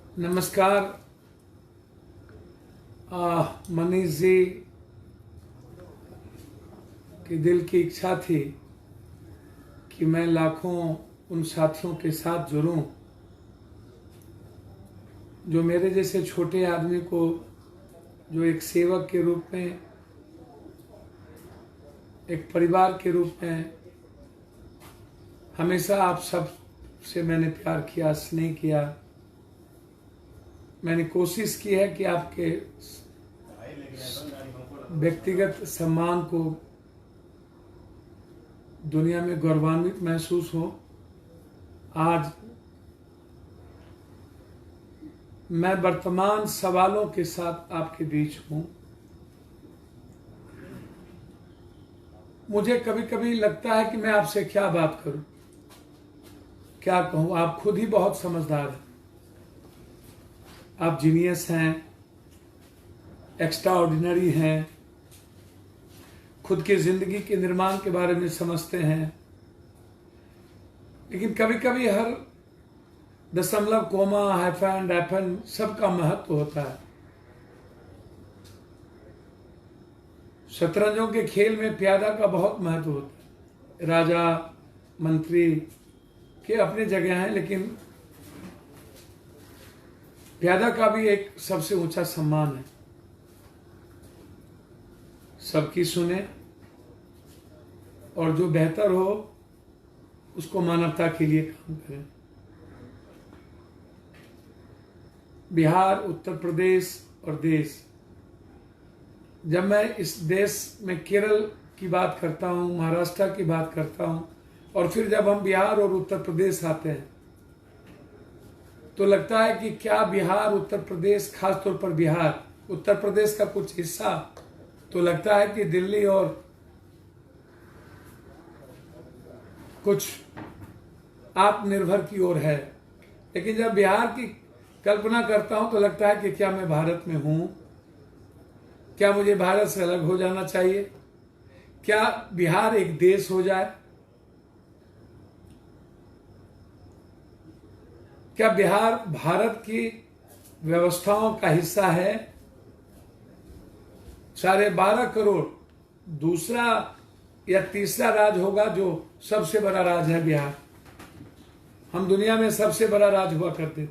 नमस्कार। मनीष जी की दिल की इच्छा थी कि मैं लाखों उन साथियों के साथ जुड़ूं जो मेरे जैसे छोटे आदमी को जो एक सेवक के रूप में, एक परिवार के रूप में हमेशा आप सब से मैंने प्यार किया, स्नेह किया। मैंने कोशिश की है कि आपके व्यक्तिगत सम्मान को दुनिया में गौरवान्वित महसूस हो। आज मैं वर्तमान सवालों के साथ आपके बीच हूं। मुझे कभी कभी लगता है कि मैं आपसे क्या बात करूं, क्या कहूं। आप खुद ही बहुत समझदार हैं, आप जीनियस हैं, एक्स्ट्रा ऑर्डिनरी हैं, खुद की जिंदगी के निर्माण के बारे में समझते हैं। लेकिन कभी कभी हर दशमलव, कोमा, हाइफन, डैफन सबका महत्व होता है। शतरंजों के खेल में प्यादा का बहुत महत्व होता है। राजा, मंत्री के अपनी जगह हैं, लेकिन प्यादा का भी एक सबसे ऊंचा सम्मान है। सबकी सुने और जो बेहतर हो उसको मानवता के लिए काम करें। बिहार, उत्तर प्रदेश और देश, जब मैं इस देश में केरल की बात करता हूँ, महाराष्ट्र की बात करता हूँ, और फिर जब हम बिहार और उत्तर प्रदेश आते हैं तो लगता है कि क्या बिहार, उत्तर प्रदेश, खासतौर पर बिहार, उत्तर प्रदेश का कुछ हिस्सा तो लगता है कि दिल्ली और कुछ आत्मनिर्भर की ओर है। लेकिन जब बिहार की कल्पना करता हूं तो लगता है कि क्या मैं भारत में हूं? क्या मुझे भारत से अलग हो जाना चाहिए? क्या बिहार एक देश हो जाए? क्या बिहार भारत की व्यवस्थाओं का हिस्सा है? 12.5 करोड़ दूसरा या तीसरा राज्य होगा जो सबसे बड़ा राज्य है बिहार। हम दुनिया में सबसे बड़ा राज्य हुआ करते थे।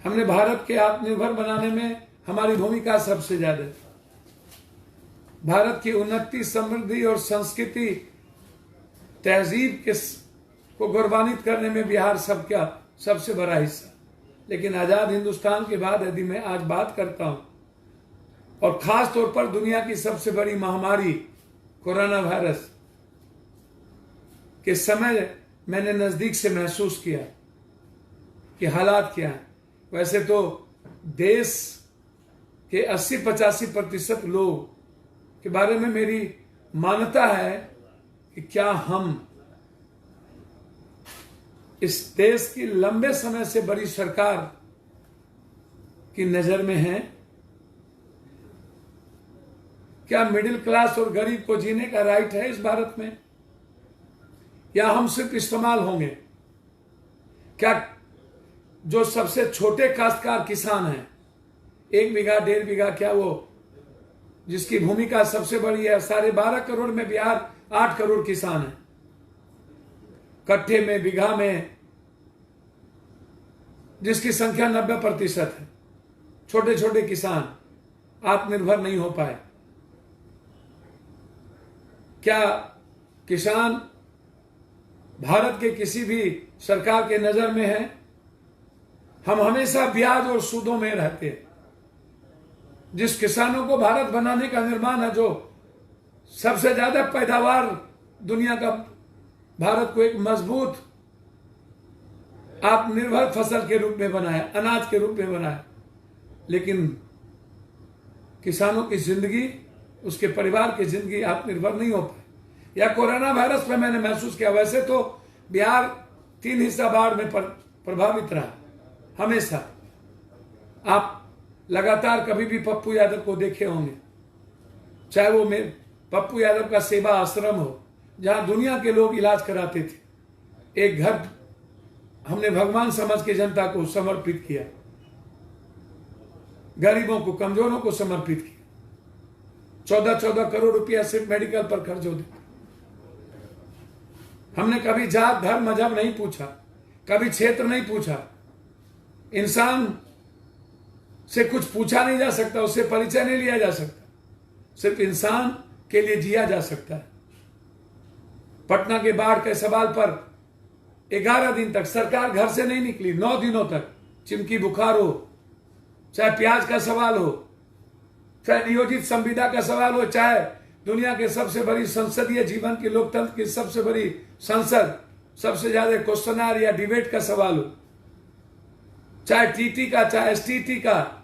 हमने भारत के आत्मनिर्भर बनाने में हमारी भूमिका सबसे ज्यादा। भारत की उन्नति, समृद्धि और संस्कृति, तहजीब को गौरवान्वित करने में बिहार सबका सबसे बड़ा हिस्सा। लेकिन आजाद हिंदुस्तान के बाद यदि मैं आज बात करता हूं, और खास तौर पर दुनिया की सबसे बड़ी महामारी कोरोना वायरस के समय मैंने नजदीक से महसूस किया कि हालात क्या है। वैसे तो देश के 80-85% लोग के बारे में मेरी मान्यता है कि क्या हम इस देश की लंबे समय से बड़ी सरकार की नजर में हैं? क्या मिडिल क्लास और गरीब को जीने का राइट है इस भारत में, या हम सिर्फ इस्तेमाल होंगे? क्या जो सबसे छोटे काश्तकार किसान हैं, 1 बीघा, 1.5 बीघा, क्या वो जिसकी भूमिका सबसे बड़ी है, 12.5 करोड़ में बिहार 8 करोड़ किसान हैं, कट्ठे में, बीघा में, जिसकी संख्या 90% है, छोटे छोटे किसान आत्मनिर्भर नहीं हो पाए। क्या किसान भारत के किसी भी सरकार के नजर में है? हम हमेशा ब्याज और सूदों में रहते हैं। जिस किसानों को भारत बनाने का निर्माण है, जो सबसे ज्यादा पैदावार दुनिया का, भारत को एक मजबूत आत्मनिर्भर फसल के रूप में बनाया, अनाज के रूप में बनाया, लेकिन किसानों की जिंदगी, उसके परिवार की जिंदगी आत्मनिर्भर नहीं हो पाई। या कोरोना वायरस में मैंने महसूस किया। वैसे तो बिहार 3 हिस्सा बाढ़ में प्रभावित रहा हमेशा। आप लगातार कभी भी पप्पू यादव को देखे होंगे, चाहे वो पप्पू यादव का सेवा आश्रम हो, जहां दुनिया के लोग इलाज कराते थे। एक घर हमने भगवान समझ के जनता को समर्पित किया, गरीबों को, कमजोरों को समर्पित किया। 14-14 करोड़ रुपया सिर्फ मेडिकल पर खर्च होते। हमने कभी जात, धर्म, मजहब नहीं पूछा, कभी क्षेत्र नहीं पूछा। इंसान से कुछ पूछा नहीं जा सकता, उससे परिचय नहीं लिया जा सकता, सिर्फ इंसान के लिए जिया जा सकता है। पटना के बाढ़ के सवाल पर 11 दिन तक सरकार घर से नहीं निकली, 9 दिनों तक। चिमकी बुखार हो, चाहे प्याज का सवाल हो, चाहे नियोजित संविदा का सवाल हो, चाहे दुनिया के सबसे बड़ी संसदीय जीवन की, लोकतंत्र की सबसे बड़ी संसद, सबसे ज्यादा क्वेश्चनर या डिबेट का सवाल हो, चाहे टीटी का, चाहे एसटीटी का,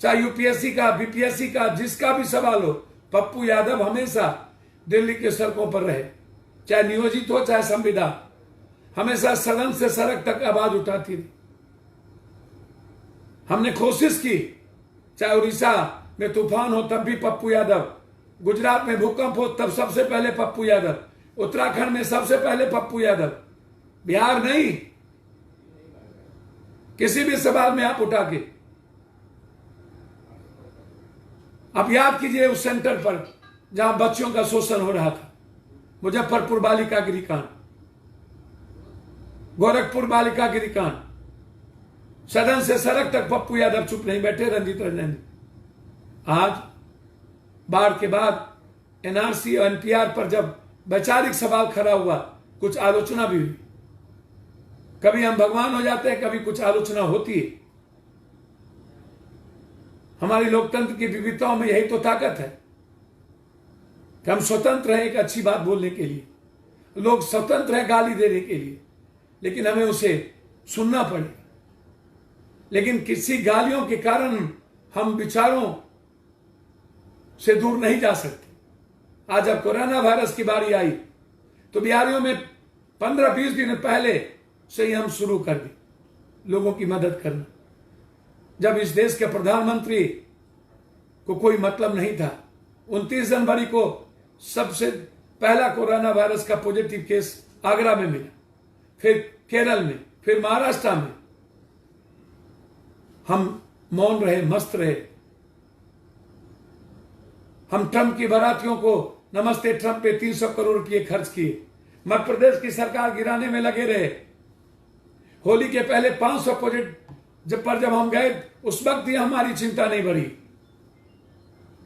चाहे यूपीएससी का, बीपीएससी का, जिसका भी सवाल हो, पप्पू यादव हमेशा दिल्ली के सड़कों पर रहे। चाहे नियोजित हो, चाहे संविदा, हमेशा सदन से सड़क तक आवाज उठाती रही। हमने कोशिश की, चाहे उड़ीसा में तूफान हो तब भी पप्पू यादव, गुजरात में भूकंप हो तब सबसे पहले पप्पू यादव, उत्तराखंड में सबसे पहले पप्पू यादव, बिहार नहीं। किसी भी सवाल में आप उठा के आप याद कीजिए उस सेंटर पर जहां बच्चियों का शोषण हो रहा था, मुजफ्फरपुर बालिका गृहकांड, गोरखपुर बालिका गृहकांड, सदन से सड़क तक पप्पू यादव चुप नहीं बैठे, रंजीत रंजन। आज बाढ़ के बाद एनआरसी और एनपीआर पर जब वैचारिक सवाल खड़ा हुआ, कुछ आलोचना भी हुई। कभी हम भगवान हो जाते हैं, कभी कुछ आलोचना होती है। हमारी लोकतंत्र की विविधताओं में यही तो ताकत है कि हम स्वतंत्र हैं एक अच्छी बात बोलने के लिए, लोग स्वतंत्र हैं गाली देने के लिए, लेकिन हमें उसे सुनना पड़ेगा। लेकिन किसी गालियों के कारण हम विचारों से दूर नहीं जा सकते। आज जब कोरोना वायरस की बारी आई तो बिहारियों में 15-20 दिन पहले से ही हम शुरू कर दी लोगों की मदद करना। जब इस देश के प्रधानमंत्री को कोई मतलब नहीं था, 29 जनवरी को सबसे पहला कोरोना वायरस का पॉजिटिव केस आगरा में मिला, फिर केरल में, फिर महाराष्ट्र में। हम मौन रहे, मस्त रहे। हम ट्रंप की बारातियों को नमस्ते ट्रंप पे 300 करोड़ रुपए खर्च किए, मध्य प्रदेश की सरकार गिराने में लगे रहे। होली के पहले 500 प्रोजेक्ट जब हम गए, उस वक्त ही हमारी चिंता नहीं बढ़ी।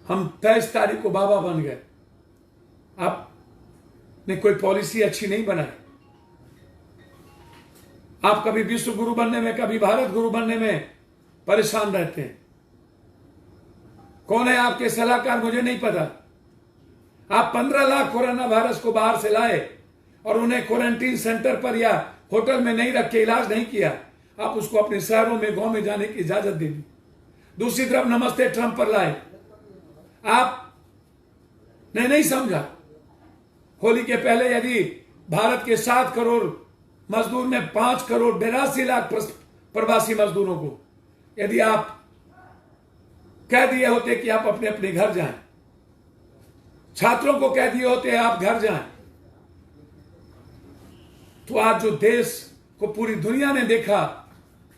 हम 23 तारीख को बाबा बन गए। आपने कोई पॉलिसी अच्छी नहीं बनाई। आप कभी विश्व गुरु बनने में, कभी भारत गुरु बनने में परेशान रहते हैं। कौन है आपके सलाहकार मुझे नहीं पता। आप 15 लाख कोरोना वायरस को बाहर से लाए और उन्हें क्वारंटीन सेंटर पर या होटल में नहीं रख के इलाज नहीं किया। आप उसको अपने शहरों में, गांव में जाने की इजाजत दे दी। दूसरी तरफ नमस्ते ट्रंप पर लाए। आपने नहीं समझा। होली के पहले यदि भारत के 7 करोड़ मजदूर में 5 करोड़ 82 लाख प्रवासी मजदूरों को यदि आप कह दिए होते कि आप अपने अपने घर जाएं, छात्रों को कह दिए होते आप घर जाएं, तो आज जो देश को पूरी दुनिया ने देखा,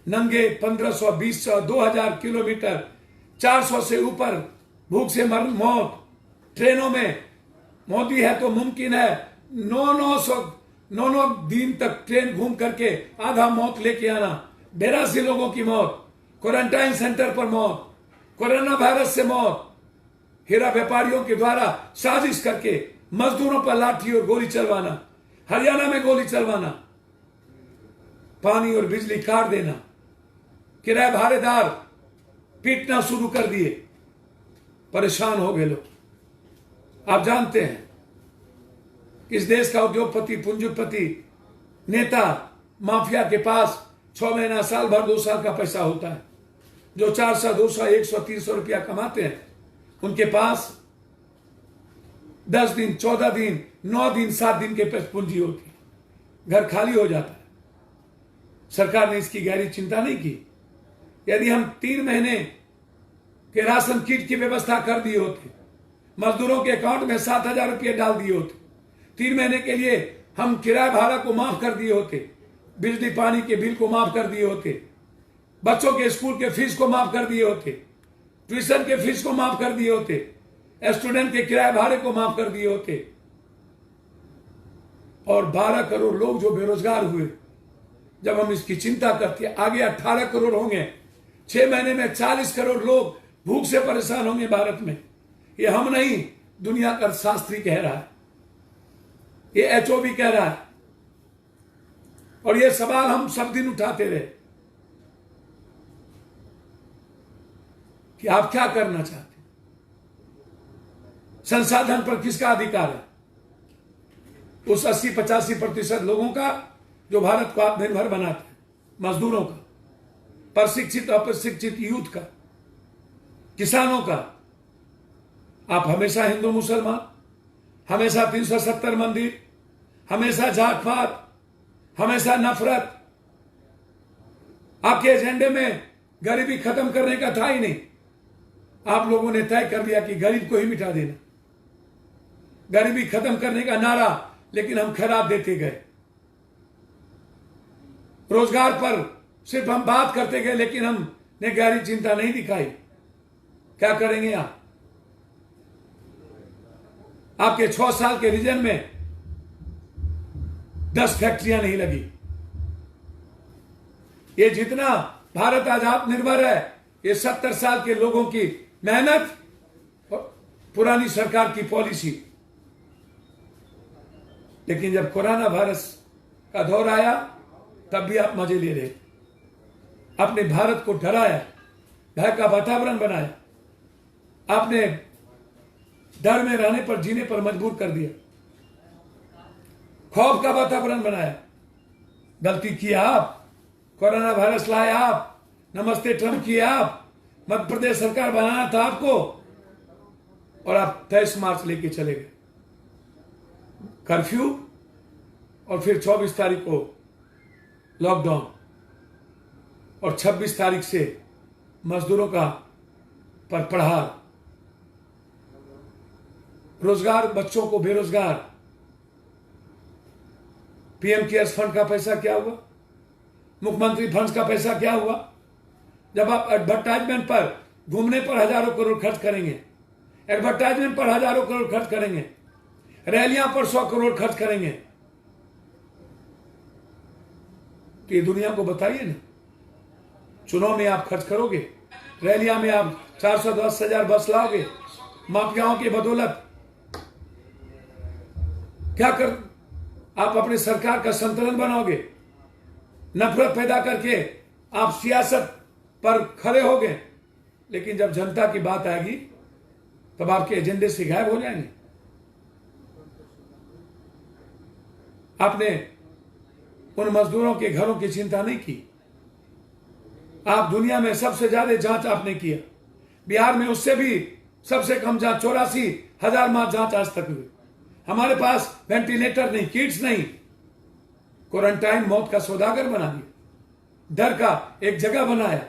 नंगे 1500, 2000, 2000 किलोमीटर, 400 से ऊपर भूख से मौत, ट्रेनों में मोदी है तो मुमकिन है 9 दिन तक ट्रेन घूम करके आधा मौत लेके आना। 82 लोगों की मौत, क्वारंटाइन सेंटर पर मौत, कोरोना वायरस से मौत, हीरा व्यापारियों के द्वारा साजिश करके मजदूरों पर लाठी और गोली चलवाना, हरियाणा में गोली चलवाना, पानी और बिजली काट देना, किराए भाड़ेदार पीटना शुरू कर दिए। परेशान हो गए लोग। आप जानते हैं कि इस देश का उद्योगपति, पूंजीपति, नेता, माफिया के पास 6 महीना, साल भर, 2 साल का पैसा होता है। जो 400, 200, 100, 300 रुपया कमाते हैं, उनके पास 10 दिन, 14 दिन, 9 दिन, 7 दिन के पूंजी होती है। घर खाली हो जाता है। सरकार ने इसकी गहरी चिंता नहीं की। यदि हम 3 महीने के राशन किट की व्यवस्था कर दिए होते, मजदूरों के अकाउंट में 7000 रुपये डाल दिए होते, 3 महीने के लिए हम किराया भाड़ा को माफ कर दिए होते, बिजली पानी के बिल को माफ कर दिए होते, बच्चों के स्कूल के फीस को माफ कर दिए होते, ट्यूशन के फीस को माफ कर दिए होते, स्टूडेंट के किराए भाड़े को माफ कर दिए होते। और 12 करोड़ लोग जो बेरोजगार हुए, जब हम इसकी चिंता करते हैं, आगे 18 करोड़ होंगे, 6 महीने में 40 करोड़ लोग भूख से परेशान होंगे भारत में। ये हम नहीं, दुनिया का शास्त्री कह रहा है, ये HOV कह रहा है। और ये सवाल हम सब दिन उठाते रहे कि आप क्या करना चाहते हैं, संसाधन पर किसका अधिकार है? उस 80-85% लोगों का जो भारत को आत्मनिर्भर बनाते हैं, मजदूरों का, प्रशिक्षित अप्रशिक्षित यूथ का, किसानों का। आप हमेशा हिंदू मुसलमान, हमेशा 370 मंदिर, हमेशा जात पात, हमेशा नफरत। आपके एजेंडे में गरीबी खत्म करने का था ही नहीं। आप लोगों ने तय कर लिया कि गरीब को ही मिटा देना, गरीबी खत्म करने का नारा, लेकिन हम खराब देते गए। रोजगार पर सिर्फ हम बात करते गए, लेकिन हमने गहरी चिंता नहीं दिखाई। क्या करेंगे आप? आपके 6 साल के रीजन में 10 फैक्ट्रियां नहीं लगी। ये जितना भारत आज आत्मनिर्भर है, ये 70 साल के लोगों की मेहनत और पुरानी सरकार की पॉलिसी। लेकिन जब कोरोना वायरस का दौर आया, तब भी आप मजे ले रहे, अपने भारत को डराया, भय का वातावरण बनाया, आपने डर में रहने पर, जीने पर मजबूर कर दिया, खौफ का वातावरण बनाया। गलती किया आप, कोरोना वायरस लाए आप, नमस्ते ट्रंप किए आप, मध्य प्रदेश सरकार बनाना था आपको, और आप 23 मार्च लेके चले गए कर्फ्यू, और फिर 24 तारीख को लॉकडाउन, और 26 तारीख से मजदूरों का पर प्रहार। रोजगार, बच्चों को बेरोजगार। PM केयर्स फंड का पैसा क्या हुआ? मुख्यमंत्री फंड का पैसा क्या हुआ? जब आप एडवर्टाइजमेंट पर, घूमने पर हजारों करोड़ खर्च करेंगे, एडवर्टाइजमेंट पर हजारों करोड़ खर्च करेंगे, रैलियां पर 100 करोड़ खर्च करेंगे, तो ये दुनिया को बताइए ना। चुनाव में आप खर्च करोगे, रैलियां में आप 410,000 बस लाओगे, माफियाओं की बदौलत। क्या कर आप अपनी सरकार का संतुलन बनाओगे? नफरत पैदा करके आप सियासत पर खड़े होगे, लेकिन जब जनता की बात आएगी तब आपके एजेंडे से गायब हो जाएंगे। आपने उन मजदूरों के घरों की चिंता नहीं की। आप दुनिया में सबसे ज्यादा जांच आपने किया, बिहार में उससे भी सबसे कम जांच, 84,000 जांच आज तक हुई। हमारे पास वेंटिलेटर नहीं, किट्स नहीं, क्वारंटाइन मौत का सौदागर बना दिया, डर का एक जगह बनाया।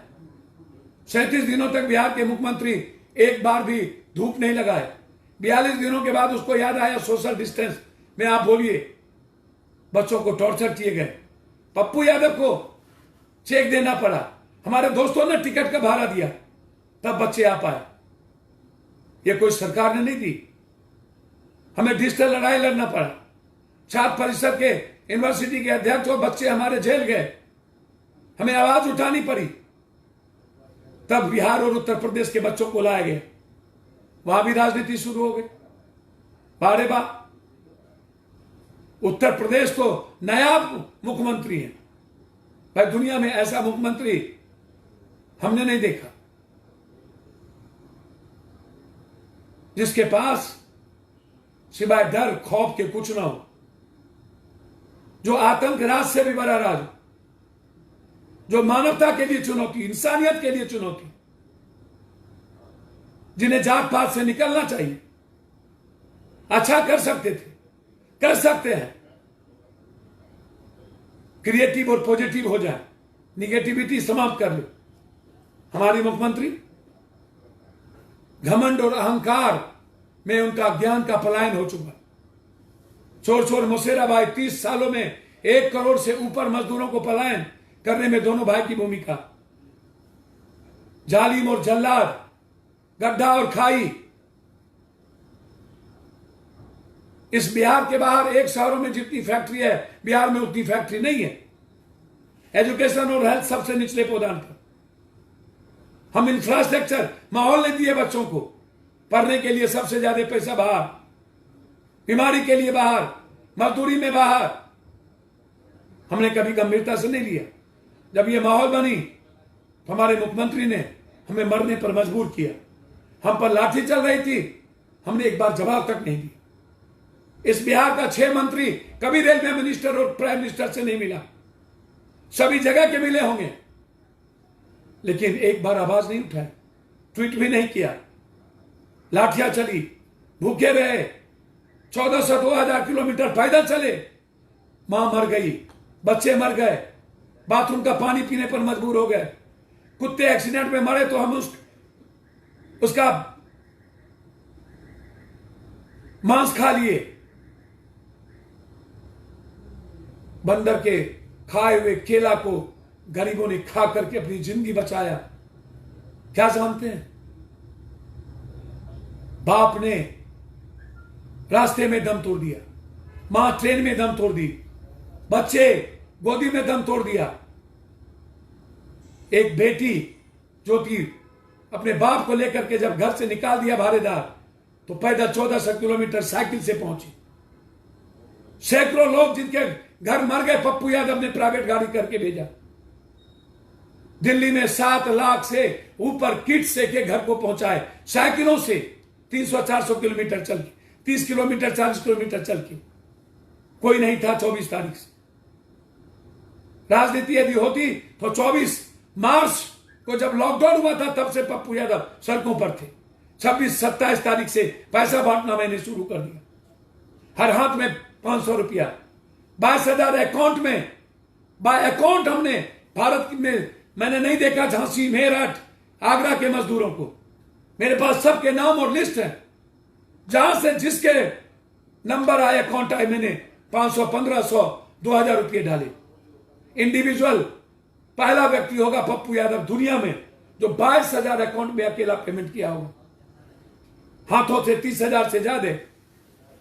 37 दिनों तक बिहार के मुख्यमंत्री एक बार भी धूप नहीं लगाए। 42 दिनों के बाद उसको याद आया सोशल डिस्टेंस में आप बोलिए। बच्चों को टॉर्चर किए गए, पप्पू यादव को चेक देना पड़ा, हमारे दोस्तों ने टिकट का भाड़ा दिया, तब बच्चे आ पाए। ये कोई सरकार ने नहीं दी, हमें डिजिटल लड़ाई लड़ना पड़ा। छात्र परिषद के, यूनिवर्सिटी के अध्यक्ष और बच्चे हमारे जेल गए, हमें आवाज उठानी पड़ी। तब बिहार और उत्तर प्रदेश के बच्चों को लाया गया, वहां भी राजनीति शुरू हो गई। बारे बा, उत्तर प्रदेश तो नया मुख्यमंत्री है भाई, दुनिया में ऐसा मुख्यमंत्री हमने नहीं देखा जिसके पास सिवाय डर खौफ के कुछ ना हो, जो आतंक राज से भी बड़ा राज, जो मानवता के लिए चुनौती, इंसानियत के लिए चुनौती, जिन्हें जात पात से निकलना चाहिए। अच्छा कर सकते थे, कर सकते हैं, क्रिएटिव और पॉजिटिव हो जाए, निगेटिविटी समाप्त कर लो। हमारी मुख्यमंत्री घमंड और अहंकार में उनका ज्ञान का पलायन हो चुका। चोर चोर मुसेरा भाई 30 सालों में 1 करोड़ से ऊपर मजदूरों को पलायन करने में दोनों भाई की भूमिका। जालिम और जल्लाद, गड्ढा और खाई। इस बिहार के बाहर एक शहरों में जितनी फैक्ट्री है, बिहार में उतनी फैक्ट्री नहीं है। एजुकेशन और हेल्थ सबसे निचले पौधान पर। हम इंफ्रास्ट्रक्चर, माहौल नहीं दिए बच्चों को। पढ़ने के लिए सबसे ज्यादा पैसा बाहर, बीमारी के लिए बाहर, मजदूरी में बाहर। हमने कभी गंभीरता से नहीं लिया। जब ये माहौल बनी तो हमारे मुख्यमंत्री ने हमें मरने पर मजबूर किया। हम पर लाठी चल रही थी, हमने एक बार जवाब तक नहीं दिया। इस बिहार का 6 मंत्री कभी रेलवे मिनिस्टर और प्राइम मिनिस्टर से नहीं मिला। सभी जगह के मिले होंगे, लेकिन एक बार आवाज नहीं उठाई, ट्वीट भी नहीं किया। लाठियां चली, भूखे रहे, 1400-2000 किलोमीटर पैदल चले। मां मर गई, बच्चे मर गए, बाथरूम का पानी पीने पर मजबूर हो गए। कुत्ते एक्सीडेंट में मरे तो हम उसका मांस खा लिए। बंदर के खाए हुए केला को गरीबों ने खा करके अपनी जिंदगी बचाया। क्या जानते हैं? बाप ने रास्ते में दम तोड़ दिया, मां ट्रेन में दम तोड़ दी, बच्चे गोदी में दम तोड़ दिया। एक बेटी जो कि अपने बाप को लेकर के जब घर से निकाल दिया भारेदार, तो पैदल 1400 किलोमीटर साइकिल से पहुंची। सैकड़ों लोग जिनके घर मर गए, पप्पू यादव ने प्राइवेट गाड़ी करके भेजा। दिल्ली में 7 लाख से ऊपर किट से के घर को पहुंचाए, साइकिलों से 300-400 किलोमीटर चल के, 30 किलोमीटर 40 किलोमीटर चल के। कोई नहीं था 24 तारीख से। राजनीति यदि होती तो 24 मार्च को जब लॉकडाउन हुआ था, तब से पप्पू यादव सड़कों पर थे। 26-27 तारीख से पैसा बांटना मैंने शुरू कर दिया। हर हाथ में 500 रुपया, 22,000 अकाउंट में। बाय अकाउंट हमने भारत में मैंने नहीं देखा झांसी, मेरठ, आगरा के मजदूरों को। मेरे पास सबके नाम और लिस्ट है। जहां से जिसके नंबर आए, अकाउंट आए, मैंने 500, 1500, 2000 रुपये डाले। इंडिविजुअल पहला व्यक्ति होगा पप्पू यादव दुनिया में जो 22,000 अकाउंट में अकेला पेमेंट किया होगा। हाथों से 30,000 से ज्यादा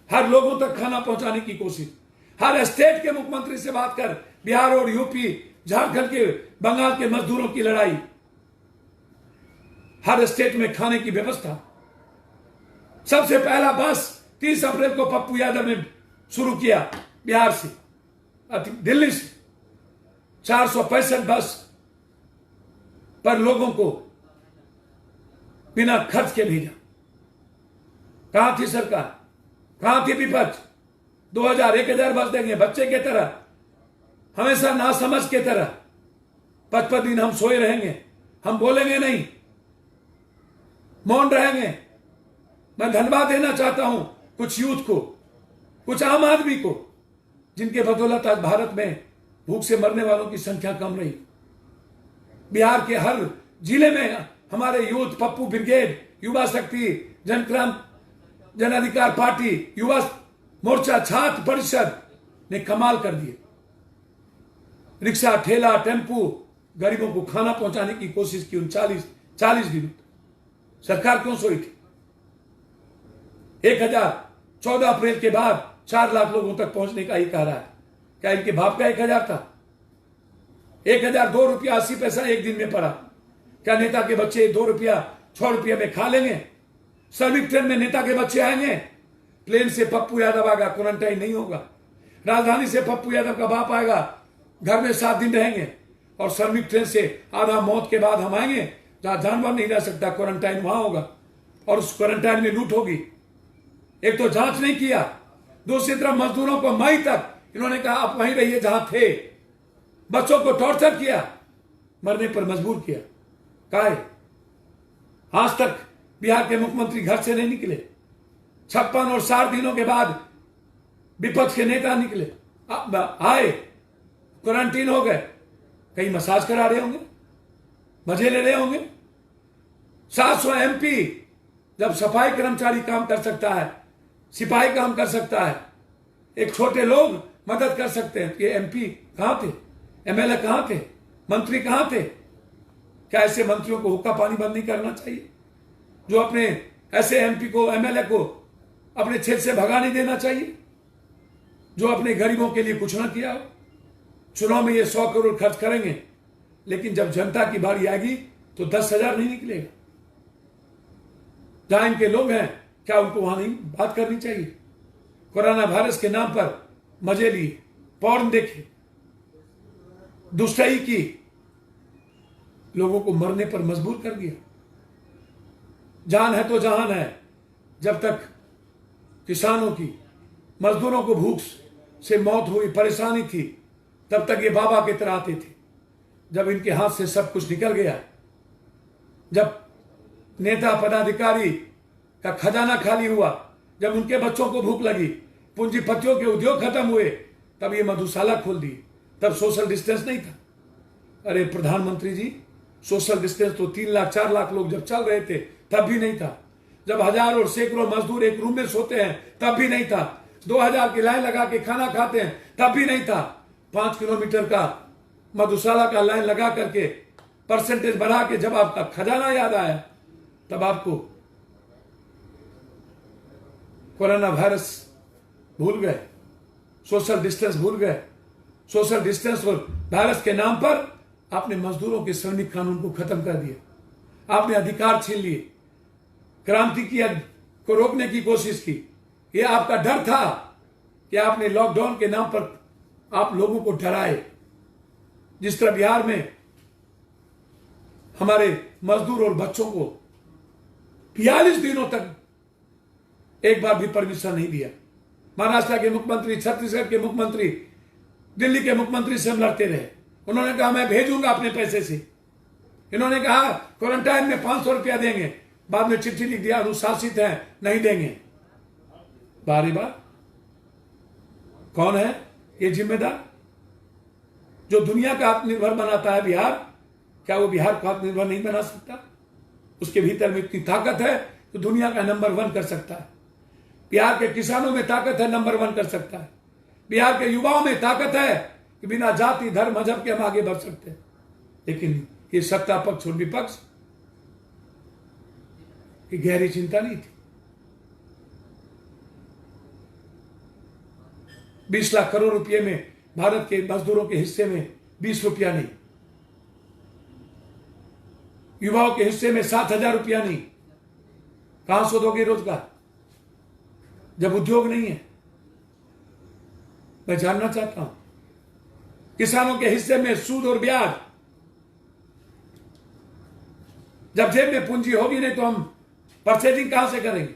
हर लोगों तक खाना पहुंचाने की कोशिश। हर स्टेट के मुख्यमंत्री से बात कर, बिहार और यूपी, झारखंड के, बंगाल के मजदूरों की लड़ाई। हर स्टेट में खाने की व्यवस्था। सबसे पहला बस 30 अप्रैल को पप्पू यादव ने शुरू किया बिहार से, दिल्ली से। 465 बस पर लोगों को बिना खर्च के भेजा। कहां थी सरकार? कहां थी विपक्ष? 2000, 1000 बस देंगे बच्चे की तरह, हमेशा नासमझ की तरह। 55 दिन हम सोए रहेंगे, हम बोलेंगे नहीं, मौन रहेंगे। मैं धन्यवाद देना चाहता हूं कुछ यूथ को, कुछ आम आदमी को, जिनके बदौलत आज भारत में भूख से मरने वालों की संख्या कम रही। बिहार के हर जिले में हमारे यूथ, पप्पू ब्रिगेड, युवा शक्ति, जन अधिकार पार्टी, युवा मोर्चा, छात्र परिषद ने कमाल कर दिए। रिक्शा, ठेला, टेम्पू, गरीबों को खाना पहुंचाने की कोशिश की। 40 दिनों सरकार क्यों सोई थी? 14 अप्रैल के बाद 4 लाख लोगों तक पहुंचने का ही कह रहा है। क्या इनके बाप का 1000 था? 1002 रुपया 80 पैसा एक दिन में पड़ा। क्या नेता के बच्चे 2 रुपया 6 रुपया में खा लेंगे? श्रमिक ट्रेन में नेता के बच्चे आएंगे, प्लेन से पप्पू यादव आएगा, क्वारंटाइन नहीं होगा। राजधानी से पप्पू यादव का बाप आएगा, घर में 7 दिन रहेंगे। और श्रमिक ट्रेन से आधा मौत के बाद हम आएंगे, जहां जानवर नहीं रह सकता, क्वारंटाइन वहां होगा। और उस क्वारंटाइन में लूट होगी। एक तो जांच नहीं किया, दूसरी तरफ मजदूरों को मई तक इन्होंने कहा आप वहीं रहिए जहां थे। बच्चों को टॉर्चर किया, मरने पर मजबूर किया। काहे? आज तक बिहार के मुख्यमंत्री घर से नहीं निकले। 56 और 60 दिनों के बाद विपक्ष के नेता निकले, आए, क्वारंटीन हो गए। कहीं मसाज करा रहे होंगे, मजे ले रहे होंगे। 700 MP जब सफाई कर्मचारी काम कर सकता है, सिपाही काम कर सकता है, एक छोटे लोग मदद कर सकते हैं। ये एमपी कहां थे, एमएलए कहां थे, मंत्री कहां थे? क्या ऐसे मंत्रियों को हुक्का पानी बंद नहीं करना चाहिए? जो अपने ऐसे एमपी को, एमएलए को अपने क्षेत्र से भगा नहीं देना चाहिए, जो अपने गरीबों के लिए कुछ ना किया हो? चुनाव में ये 100 करोड़ खर्च करेंगे, लेकिन जब जनता की बारी आएगी तो 10,000 नहीं निकलेगा। जहां इनके लोग हैं, क्या उनको वहां नहीं बात करनी चाहिए? कोरोना वायरस के नाम पर मजे लिए, पॉर्न देखे, दुष्टाई की, लोगों को मरने पर मजबूर कर दिया। जान है तो जहान है। जब तक किसानों की, मजदूरों को भूख से मौत हुई, परेशानी थी, तब तक ये बाबा की तरह आते थे। जब इनके हाथ से सब कुछ निकल गया, जब नेता पदाधिकारी का खजाना खाली हुआ, जब उनके बच्चों को भूख लगी, पूंजीपतियों के उद्योग खत्म हुए, तब ये मधुशाला खोल दी। तब सोशल डिस्टेंस नहीं था। अरे प्रधानमंत्री जी, सोशल डिस्टेंस तो 3 लाख 4 लाख लोग जब चल रहे थे तब भी नहीं था। जब हजारों और सैकड़ों मजदूर एक रूम में सोते हैं तब भी नहीं था। 2000 की लाइन लगा के खाना खाते हैं तब भी नहीं था। 5 किलोमीटर का मधुशाला का लाइन लगा करके परसेंटेज बढ़ा के जब आपका खजाना याद आया, तब आपको कोरोना वायरस भूल गए, सोशल डिस्टेंस भूल गए। सोशल डिस्टेंस और वायरस के नाम पर आपने मजदूरों के श्रमिक कानून को खत्म कर दिया। आपने अधिकार छीन लिए, क्रांति को रोकने की कोशिश की। यह आपका डर था कि आपने लॉकडाउन के नाम पर आप लोगों को डराए। जिस तरह बिहार में हमारे मजदूर और बच्चों को 42 दिनों तक एक बार भी परमिशन नहीं दिया। महाराष्ट्र के मुख्यमंत्री, छत्तीसगढ़ के मुख्यमंत्री, दिल्ली के मुख्यमंत्री से हम लड़ते रहे। उन्होंने कहा मैं भेजूंगा अपने पैसे से। इन्होंने कहा क्वारंटाइन में 500 रुपया देंगे, बाद में चिट्ठी लिख दिया अनुशासित है, नहीं देंगे। बारी बार कौन है ये जिम्मेदार जो दुनिया का आत्मनिर्भर बनाता है बिहार? क्या वो बिहार को आत्मनिर्भर नहीं बना सकता? उसके भीतर में इतनी ताकत है तो दुनिया का नंबर 1 कर सकता है। बिहार के किसानों में ताकत है, नंबर 1 कर सकता है। बिहार के युवाओं में ताकत है कि बिना जाति, धर्म, मजहब के हम आगे बढ़ सकते हैं। लेकिन ये सत्ता पक्ष और विपक्ष की गहरी चिंता नहीं थी। 20 लाख करोड़ रुपए में भारत के मजदूरों के हिस्से में 20 रुपया नहीं, युवाओं के हिस्से में 7,000 रुपया नहीं। कहां से दोगे रोजगार जब उद्योग नहीं है? मैं जानना चाहता हूं। किसानों के हिस्से में सूद और ब्याज। जब जेब में पूंजी होगी नहीं तो हम परचेजिंग कहां से करेंगे?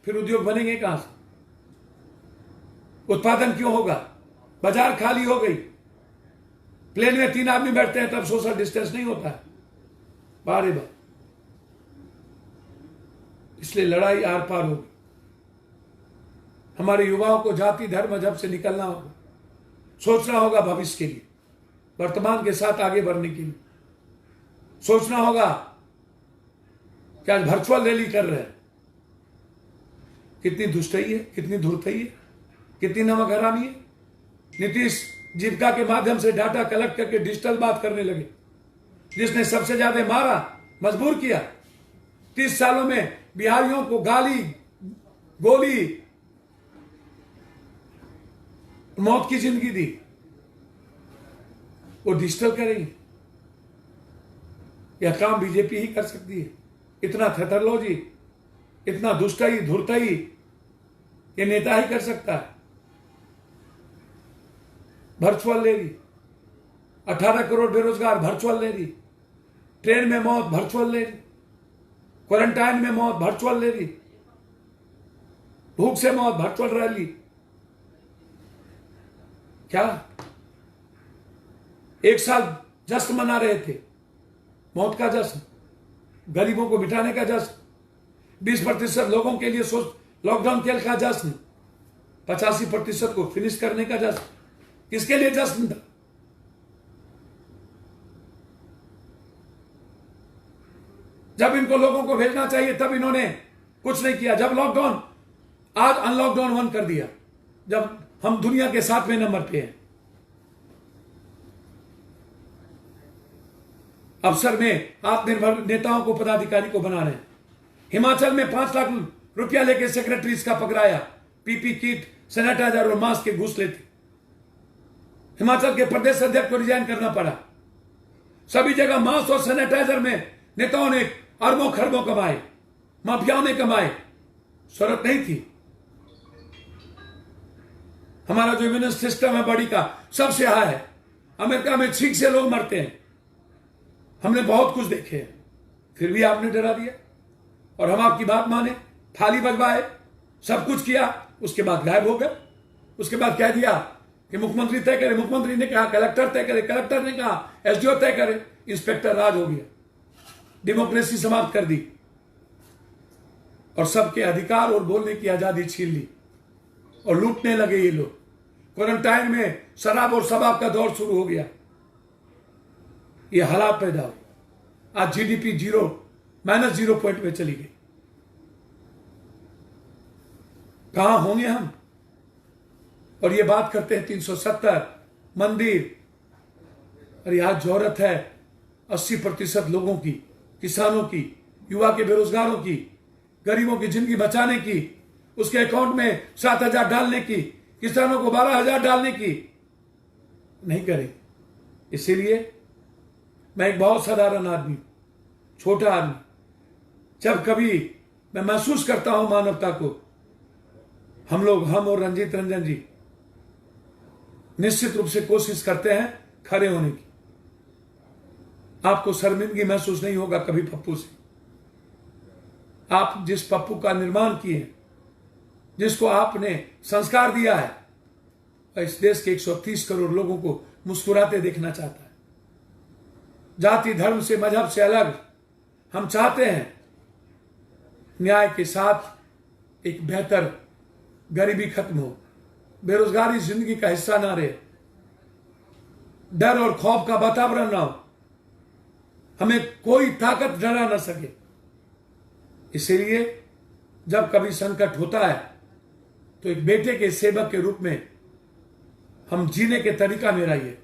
फिर उद्योग बनेंगे कहां से? उत्पादन क्यों होगा? बाजार खाली हो गई। प्लेन में 3 आदमी बैठते हैं तब सोशल डिस्टेंस नहीं होता है। बारे बार इसलिए लड़ाई आर पार होगी। हमारे युवाओं को जाति, धर्म, मजहब से निकलना होगा, सोचना होगा भविष्य के लिए, वर्तमान के साथ आगे बढ़ने के लिए सोचना होगा। क्या वर्चुअल रैली कर रहे हैं? कितनी दुष्टई है, कितनी धूर्तई है, कितनी नमक हरामी है। नीतीश जीविका के माध्यम से डाटा कलेक्ट करके डिजिटल बात करने लगे, जिसने सबसे ज्यादा मारा, मजबूर किया। 30 सालों में बिहारियों को गाली, गोली, मौत की जिंदगी दी, वो डिजिटल करेंगे। यह काम बीजेपी ही कर सकती है। इतना थेथरलॉजी, इतना दुष्टाई, धूर्तई ये नेता ही कर सकता है। वर्चुअल ले ली, 18 करोड़ बेरोजगार वर्चुअल ले ली, ट्रेन में मौत वर्चुअल ले ली, क्वारंटाइन में मौत वर्चुअल ले ली, भूख से मौत वर्चुअल रैली। क्या 1 साल जश्न मना रहे थे, मौत का जश्न, गरीबों को मिटाने का जश्न, 20% लोगों के लिए लॉकडाउन खेल का जश्न, 85% को फिनिश करने का जश्न। किसके लिए जश्न था? जब इनको लोगों को भेजना चाहिए तब इन्होंने कुछ नहीं किया। जब लॉकडाउन, आज अनलॉकडाउन 1 कर दिया। जब हम दुनिया के 7वें नंबर पे हैं। अफसर में आत्मनिर्भर नेताओं को, पदाधिकारी को बना रहे हैं। हिमाचल में 5 लाख रुपया लेके सेक्रेटरीज का पकड़ाया, पीपी किट, सैनिटाइजर और मास्क के घूस लेते। हिमाचल के प्रदेश अध्यक्ष को रिजाइन करना पड़ा। सभी जगह मास्क और सैनिटाइजर में नेताओं ने अरबों खरबों कमाए, माफियाओं ने कमाए, जरूरत नहीं थी। हमारा जो इम्यून सिस्टम है बॉडी का सबसे हाई है। अमेरिका में छींक से लोग मरते हैं। हमने बहुत कुछ देखे हैं, फिर भी आपने डरा दिया और हम आपकी बात माने, थाली बजवाए, सब कुछ किया, उसके बाद गायब हो गए। उसके बाद कह दिया कि मुख्यमंत्री तय करे, मुख्यमंत्री ने कहा कलेक्टर तय करे, कलेक्टर ने कहा एसडीओ तय करे, इंस्पेक्टर राज हो गया। डेमोक्रेसी समाप्त कर दी और सबके अधिकार और बोलने की आजादी छीन ली और लूटने लगे ये लोग। क्वारंटाइन में शराब और शबाब का दौर शुरू हो गया। ये हालात पैदा हुए। आज जीडीपी -0 पॉइंट में चली गई। कहां होंगे हम? और ये बात करते हैं 370 मंदिर। अरे आज जरूरत है 80% लोगों की, किसानों की, युवा के बेरोजगारों की, गरीबों की जिंदगी बचाने की, उसके अकाउंट में 7,000 डालने की, किसानों को 12,000 डालने की। नहीं करें। इसीलिए मैं एक बहुत साधारण आदमी, छोटा आदमी, जब कभी मैं महसूस करता हूं मानवता को, हम और रंजीत रंजन जी निश्चित रूप से कोशिश करते हैं खड़े होने की। आपको शर्मिंदगी महसूस नहीं होगा कभी पप्पू से। आप जिस पप्पू का निर्माण किए, जिसको आपने संस्कार दिया है, इस देश के 130 करोड़ लोगों को मुस्कुराते देखना चाहता है। जाति, धर्म से, मजहब से अलग हम चाहते हैं न्याय के साथ एक बेहतर, गरीबी खत्म हो, बेरोजगारी जिंदगी का हिस्सा ना रहे, डर और खौफ का वातावरण ना हो, हमें कोई ताकत डरा ना सके। इसीलिए जब कभी संकट होता है तो एक बेटे के सेवक के रूप में हम जीने के तरीका मेरा ये।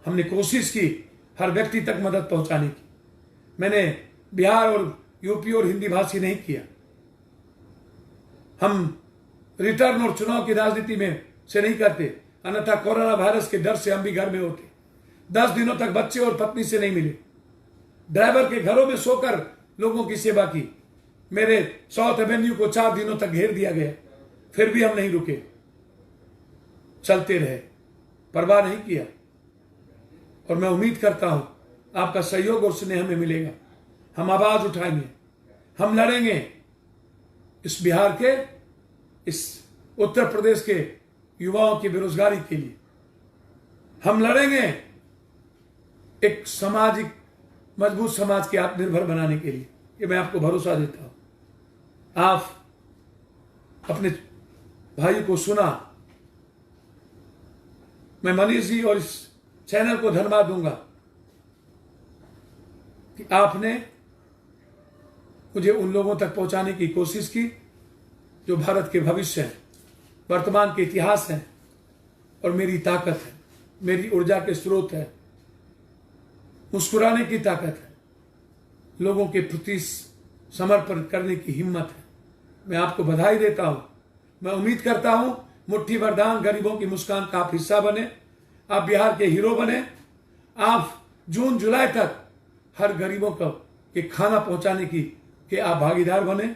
हमने कोशिश की हर व्यक्ति तक मदद पहुंचाने की। मैंने बिहार और यूपी और हिंदी भाषी नहीं किया। हम रिटर्न और चुनाव की राजनीति में से नहीं करते, अन्यथा कोरोना वायरस के डर से हम भी घर में होते। 10 दिनों तक बच्चे और पत्नी से नहीं मिले। ड्राइवर के घरों में सोकर लोगों की सेवा की। मेरे साउथ एवेन्यू को 4 दिनों तक घेर दिया गया, फिर भी हम नहीं रुके, चलते रहे, परवाह नहीं किया। और मैं उम्मीद करता हूं आपका सहयोग और स्नेह हमें मिलेगा। हम आवाज उठाएंगे, हम लड़ेंगे इस बिहार के, इस उत्तर प्रदेश के युवाओं की बेरोजगारी के लिए। हम लड़ेंगे एक सामाजिक मजबूत समाज के आत्मनिर्भर बनाने के लिए। ये मैं आपको भरोसा देता हूं। आप अपने भाई को सुना। मैं मनीष जी और इस चैनल को धन्यवाद दूंगा कि आपने मुझे उन लोगों तक पहुंचाने की कोशिश की जो भारत के भविष्य हैं, वर्तमान के इतिहास हैं और मेरी ताकत है, मेरी ऊर्जा के स्रोत है, मुस्कुराने की ताकत है, लोगों के प्रति समर्पण करने की हिम्मत है। मैं आपको बधाई देता हूं। मैं उम्मीद करता हूं मुट्ठी भर दान गरीबों की मुस्कान का आप हिस्सा बने, आप बिहार के हीरो बने। आप जून जुलाई तक हर गरीबों को के खाना पहुंचाने की के आप भागीदार बने।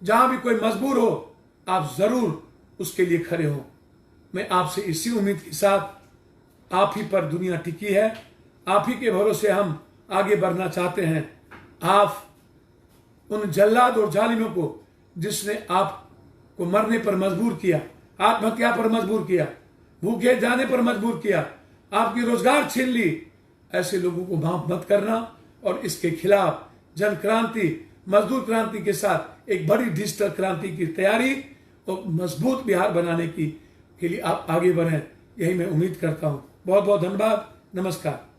जहां भी कोई मजबूर हो आप जरूर उसके लिए खड़े हो। मैं आपसे इसी उम्मीद के साथ, आप ही पर दुनिया टिकी है, आप ही के भरोसे हम आगे बढ़ना चाहते हैं। आप उन जल्लाद और जालिमों को जिसने आपको मरने पर मजबूर किया, आत्महत्या पर मजबूर किया, भूखे जाने पर मजबूर किया, आपकी रोजगार छीन ली, ऐसे लोगों को माफ मत करना। और इसके खिलाफ जन क्रांति, मजदूर क्रांति के साथ एक बड़ी डिजिटल क्रांति की तैयारी और मजबूत बिहार बनाने के लिए आप आगे बढ़ें, यही मैं उम्मीद करता हूं। बहुत बहुत धन्यवाद। नमस्कार।